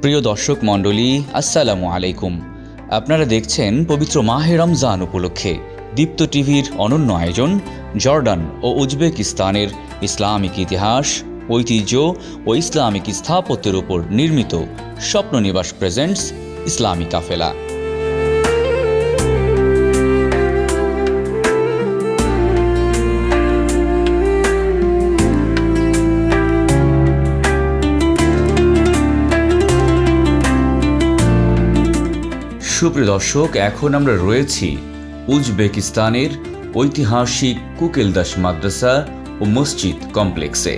প্রিয় দর্শক মণ্ডলী, আসসালামু আলাইকুম। আপনারা দেখছেন পবিত্র মাহে রমজান উপলক্ষে দীপ্ত টিভির অনন্য আয়োজন জর্ডান ও উজবেকিস্তানের ইসলামিক ইতিহাস, ঐতিহ্য ও ইসলামিক স্থাপত্যের উপর নির্মিত স্বপ্ননিবাস প্রেজেন্টস ইসলামী কাফেলা। সুপ্রিয় দর্শক, এখন আমরা রয়েছি উজবেকিস্তানের ঐতিহাসিক কুকেলদাস মাদ্রাসা ও মসজিদ কমপ্লেক্সে।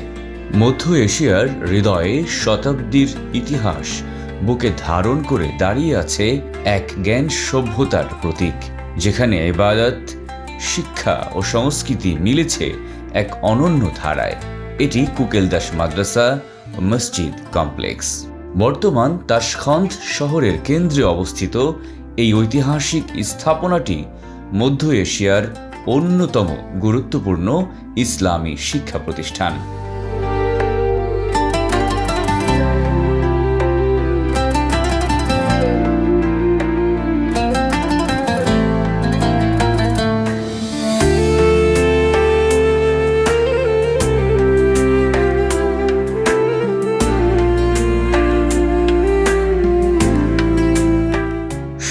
মধ্য এশিয়ার হৃদয়ে শতাব্দীর ইতিহাস বুকে ধারণ করে দাঁড়িয়ে আছে এক জ্ঞান সভ্যতার প্রতীক, যেখানে ইবাদত, শিক্ষা ও সংস্কৃতি মিলেছে এক অনন্য ধারায়। এটি কুকেলদাস মাদ্রাসা ও মসজিদ কমপ্লেক্স। বর্তমান তাশখন্দ শহরের কেন্দ্রে অবস্থিত এই ঐতিহাসিক স্থাপনাটি মধ্য এশিয়ার অন্যতম গুরুত্বপূর্ণ ইসলামী শিক্ষা প্রতিষ্ঠান।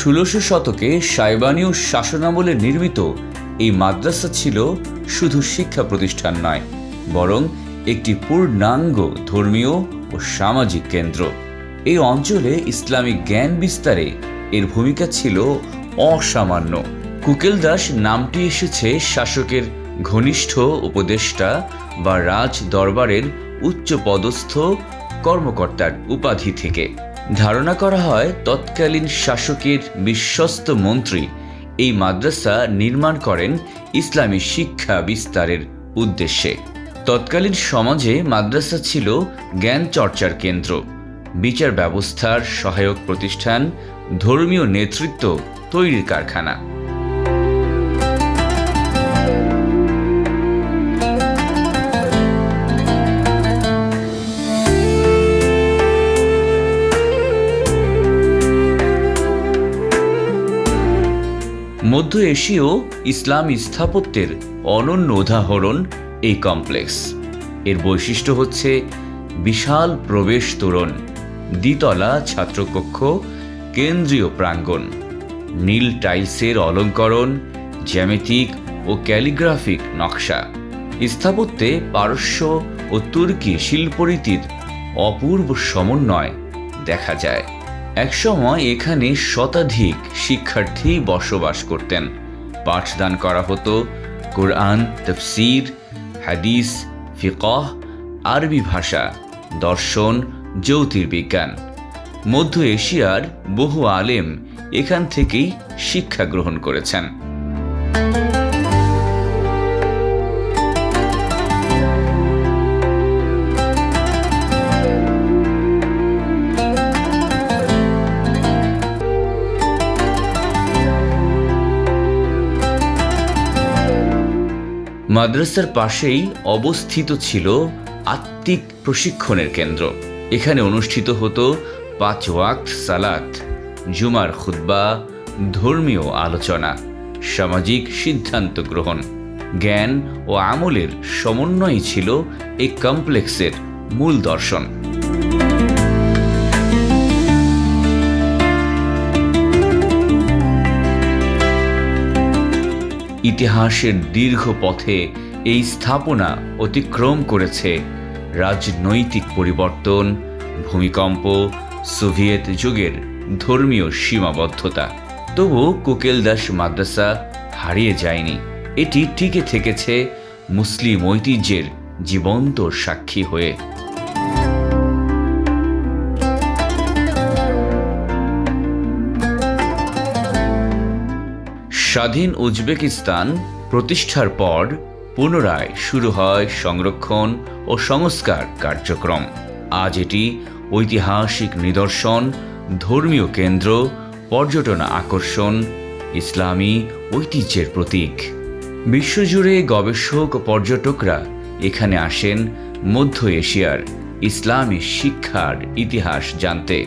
ষোলশ শতকে সাইবানীয় শাসনামলে নির্মিত এই মাদ্রাসা ছিল শুধু শিক্ষা প্রতিষ্ঠান নয়, বরং একটি পূর্ণাঙ্গ ধর্মীয় ও সামাজিক কেন্দ্র। এই অঞ্চলে ইসলামিক জ্ঞান বিস্তারে এর ভূমিকা ছিল অসামান্য। কুকেলদাস নামটি এসেছে শাসকের ঘনিষ্ঠ উপদেষ্টা বা রাজ দরবারের উচ্চপদস্থ কর্মকর্তার উপাধি থেকে। ধারণা করা হয় তৎকালীন শাসকের বিশ্বস্ত মন্ত্রী এই মাদ্রাসা নির্মাণ করেন ইসলামী শিক্ষা বিস্তারের উদ্দেশ্যে। তৎকালীন সমাজে মাদ্রাসা ছিল জ্ঞান চর্চার কেন্দ্র, বিচার ব্যবস্থার সহায়ক প্রতিষ্ঠান, ধর্মীয় নেতৃত্ব তৈরির কারখানা। মধ্য এশীয় ইসলামী স্থাপত্যের অনন্য উদাহরণ এই কমপ্লেক্স। এর বৈশিষ্ট্য হচ্ছে বিশাল প্রবেশ তোরণ, দ্বিতলা ছাত্রকক্ষ, কেন্দ্রীয় প্রাঙ্গণ, নীল টাইলসের অলঙ্করণ, জ্যামিতিক ও ক্যালিগ্রাফিক নকশা। স্থাপত্যে পারস্য ও তুর্কি শিল্পরীতির অপূর্ব সমন্বয় দেখা যায়। একসময় এখানে শতাধিক শিক্ষার্থী বসবাস করতেন। পাঠদান করা হতো কোরআন, তাফসীর, হাদিস, ফিকহ, আরবি ভাষা, দর্শন, জ্যোতির্বিজ্ঞান। মধ্য এশিয়ার বহু আলেম এখান থেকেই শিক্ষা গ্রহণ করেছেন। মাদ্রাসার পাশেই অবস্থিত ছিল আত্মিক প্রশিক্ষণের কেন্দ্র। এখানে অনুষ্ঠিত হতো 5 ওয়াক্ত সালাত, জুমার খুতবা, ধর্মীয় আলোচনা, সামাজিক সিদ্ধান্ত গ্রহণ। জ্ঞান ও আমলের সমন্বয় ছিল এই কমপ্লেক্সের মূল দর্শন। ইতিহাসের দীর্ঘ পথে এই স্থাপনা অতিক্রম করেছে রাজনৈতিক পরিবর্তন, ভূমিকম্প, সোভিয়েত যুগের ধর্মীয় সীমাবদ্ধতা। তবু কুকেলদাস মাদ্রাসা হারিয়ে যায়নি। এটি টিকে থেকেছে মুসলিম ঐতিহ্যের জীবন্ত সাক্ষী হয়ে। স্বাধীন উজবেকিস্তান প্রতিষ্ঠার পর পুনরায় শুরু হয় সংরক্ষণ ও সংস্কার কার্যক্রম। আজ এটি ঐতিহাসিক নিদর্শন, ধর্মীয় কেন্দ্র, পর্যটন আকর্ষণ, ইসলামী ঐতিহ্যের প্রতীক। বিশ্বজুড়ে গবেষক ও পর্যটকরা এখানে আসেন মধ্য এশিয়ার ইসলামী শিক্ষার ইতিহাস জানতে।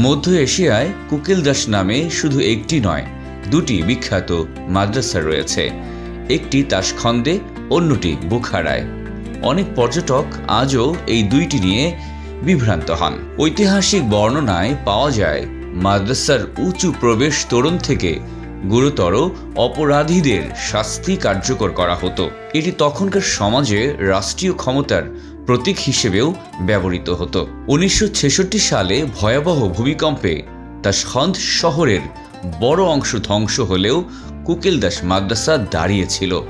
মধ্য এশিয়ায় কুকিলদাস নামে শুধু একটি নয়, দুটি বিখ্যাত মাদ্রাসা রয়েছে। একটি তাশখন্দে, অন্যটি বুখারায়। অনেক পর্যটক আজও এই দুইটি নিয়ে বিভ্রান্ত হন। ঐতিহাসিক বর্ণনায় পাওয়া যায়, মাদ্রাসার উঁচু প্রবেশ তোরণ থেকে গুরুতর অপরাধীদের শাস্তি কার্যকর করা হতো। এটি তখনকার সমাজে রাষ্ট্রীয় ক্ষমতার প্রতীক হিসেবেও ব্যবহৃত হতো। 1966 সালে ভয়াবহ ভূমিকম্পে তাশখন্দ শহরের বড় অংশ ধ্বংস হলেও কুকিলদাস মাদ্রাসা দাঁড়িয়েছিল।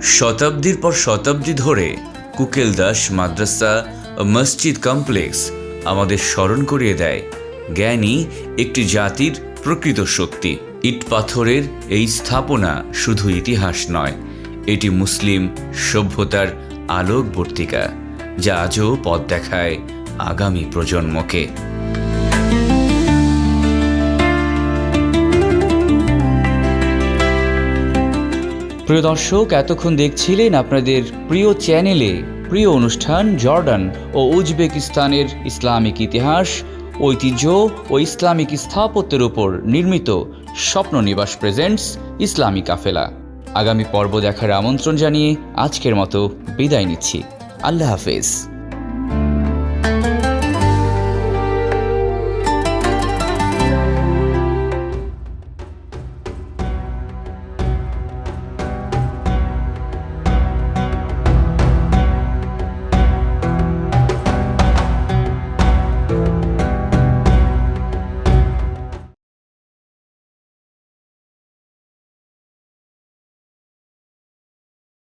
শতাব্দীর পর শতাব্দী ধরে কুকিলদাস মাদ্রাসা ও মসজিদ কমপ্লেক্স আমাদের স্মরণ করিয়ে দেয়, জ্ঞানই একটি জাতির প্রকৃত শক্তি। ইট পাথরের এই স্থাপনা শুধু ইতিহাস নয়, এটি মুসলিম সভ্যতার আলোকবর্তিকা, যা আজও পথ দেখায় আগামী প্রজন্মকে। প্রিয় দর্শক, এতক্ষণ দেখছিলেন আপনাদের প্রিয় চ্যানেলে প্রিয় অনুষ্ঠান জর্ডান ও উজবেকিস্তানের ইসলামিক ইতিহাস, ঐতিহ্য ও ইসলামিক স্থাপত্যের উপর নির্মিত স্বপ্ন নিবাস প্রেজেন্টস ইসলামী কাফেলা। আগামী পর্ব দেখার আমন্ত্রণ জানিয়ে আজকের মতো বিদায় নিচ্ছি। আল্লাহ হাফেজ।